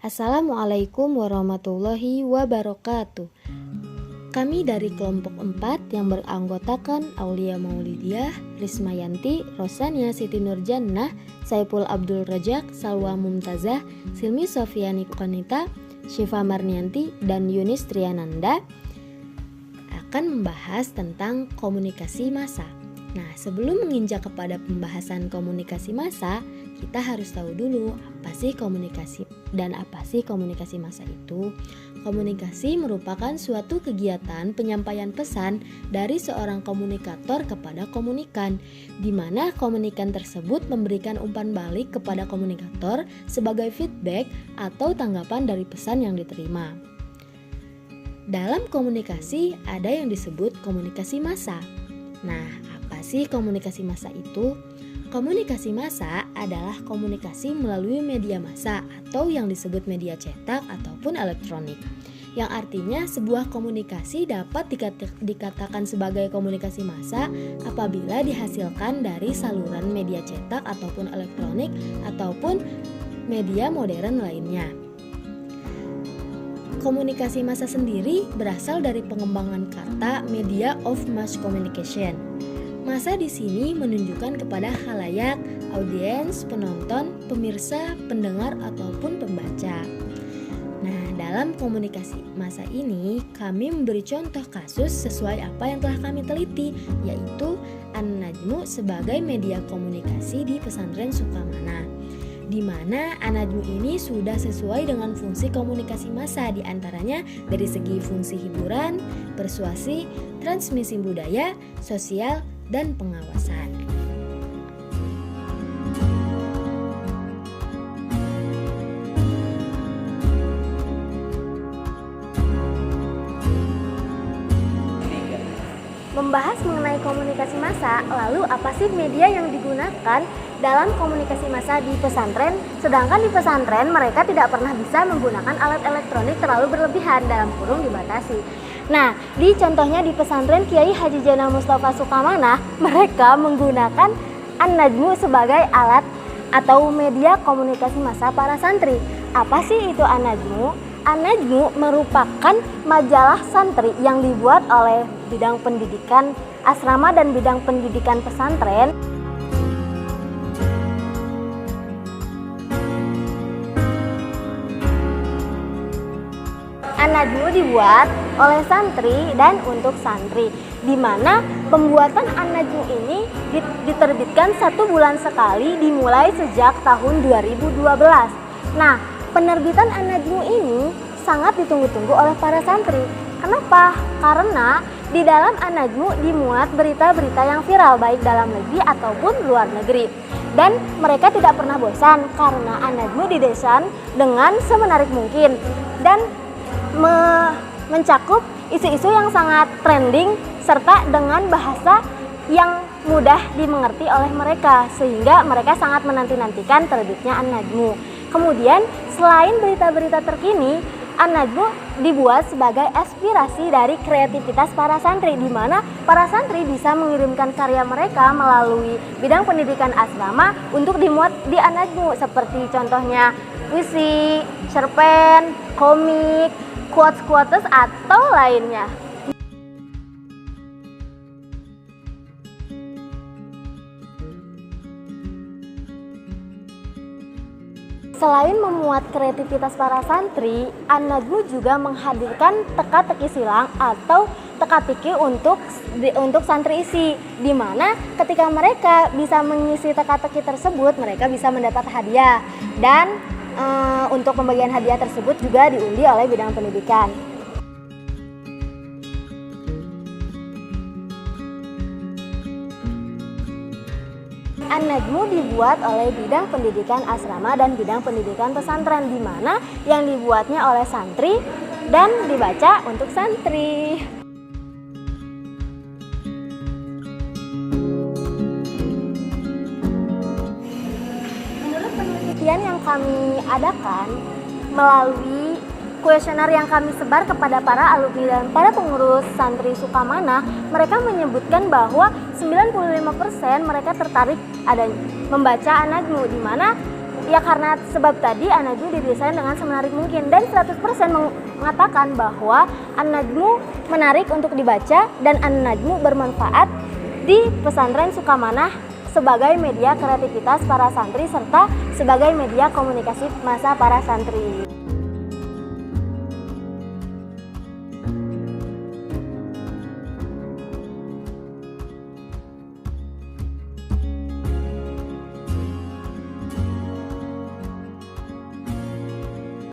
Assalamualaikum warahmatullahi wabarakatuh. Kami dari kelompok 4 yang beranggotakan Aulia Maulidiah, Rismayanti, Rosania Siti Nurjannah, Saiful Abdul Rajak, Salwa Mumtazah, Silmi Sofiani Konita, Syifa Marnianti, dan Yunis Triananda akan membahas tentang komunikasi massa. Nah, sebelum menginjak kepada pembahasan komunikasi massa, kita harus tahu dulu apa sih komunikasi dan apa sih komunikasi massa itu. Komunikasi merupakan suatu kegiatan penyampaian pesan dari seorang komunikator kepada komunikan, di mana komunikan tersebut memberikan umpan balik kepada komunikator sebagai feedback atau tanggapan dari pesan yang diterima. Dalam komunikasi ada yang disebut komunikasi massa. Nah, apa sih komunikasi massa itu? Komunikasi massa adalah komunikasi melalui media massa atau yang disebut media cetak ataupun elektronik. Yang artinya sebuah komunikasi dapat dikatakan sebagai komunikasi massa apabila dihasilkan dari saluran media cetak ataupun elektronik ataupun media modern lainnya. Komunikasi massa sendiri berasal dari pengembangan kata media of mass communication. Massa di sini menunjukkan kepada khalayak, audiens, penonton, pemirsa, pendengar, ataupun pembaca. Nah, dalam komunikasi massa ini, kami memberi contoh kasus sesuai apa yang telah kami teliti, yaitu An-Najmu sebagai media komunikasi di pesantren Sukamana, di mana An-Najmu ini sudah sesuai dengan fungsi komunikasi massa, diantaranya dari segi fungsi hiburan, persuasi, transmisi budaya, sosial, dan pengawasan. Membahas mengenai komunikasi massa, lalu apa sih media yang digunakan dalam komunikasi massa di pesantren? Sedangkan di pesantren mereka tidak pernah bisa menggunakan alat elektronik terlalu berlebihan, dalam kurung dibatasi. Nah, di contohnya di pesantren Kiai Haji Zainal Mustafa Sukamana, mereka menggunakan An-Najmu sebagai alat atau media komunikasi massa para santri. Apa sih itu An-Najmu? An-Najmu merupakan majalah santri yang dibuat oleh bidang pendidikan asrama dan bidang pendidikan pesantren. An-Najmu dibuat oleh santri dan untuk santri, di mana pembuatan An-Najmu ini diterbitkan 1 bulan sekali dimulai sejak tahun 2012. Nah, penerbitan An-Najmu ini sangat ditunggu-tunggu oleh para santri. Kenapa? Karena di dalam An-Najmu dimuat berita-berita yang viral baik dalam negeri ataupun luar negeri. Dan mereka tidak pernah bosan karena An-Najmu didesain dengan semenarik mungkin dan mencakup isu-isu yang sangat trending serta dengan bahasa yang mudah dimengerti oleh mereka, sehingga mereka sangat menanti-nantikan terbitnya An-Najmu. Kemudian selain berita-berita terkini, An-Najmu dibuat sebagai aspirasi dari kreativitas para santri, di mana para santri bisa mengirimkan karya mereka melalui bidang pendidikan asrama untuk dimuat di An-Najmu, seperti contohnya puisi, cerpen, komik, quotes-quotes atau lainnya. Selain memuat kreativitas para santri, An-Najmu juga menghadirkan teka-teki silang atau teka-teki untuk santri isi, di mana ketika mereka bisa mengisi teka-teki tersebut, mereka bisa mendapat hadiah, dan untuk pembagian hadiah tersebut juga diundi oleh bidang pendidikan. An-Najmu dibuat oleh bidang pendidikan asrama dan bidang pendidikan pesantren, di mana yang dibuatnya oleh santri dan dibaca untuk santri. Menurut penelitian yang kami adakan melalui kuesioner yang kami sebar kepada para alumni dan para pengurus santri Sukamana, mereka menyebutkan bahwa 95% mereka tertarik membaca An-Najmu, di mana Ya karena sebab tadi An-Najmu didesain dengan semenarik mungkin dan 100% mengatakan bahwa An-Najmu menarik untuk dibaca dan An-Najmu bermanfaat di pesantren Sukamanah sebagai media kreativitas para santri serta sebagai media komunikasi masa para santri.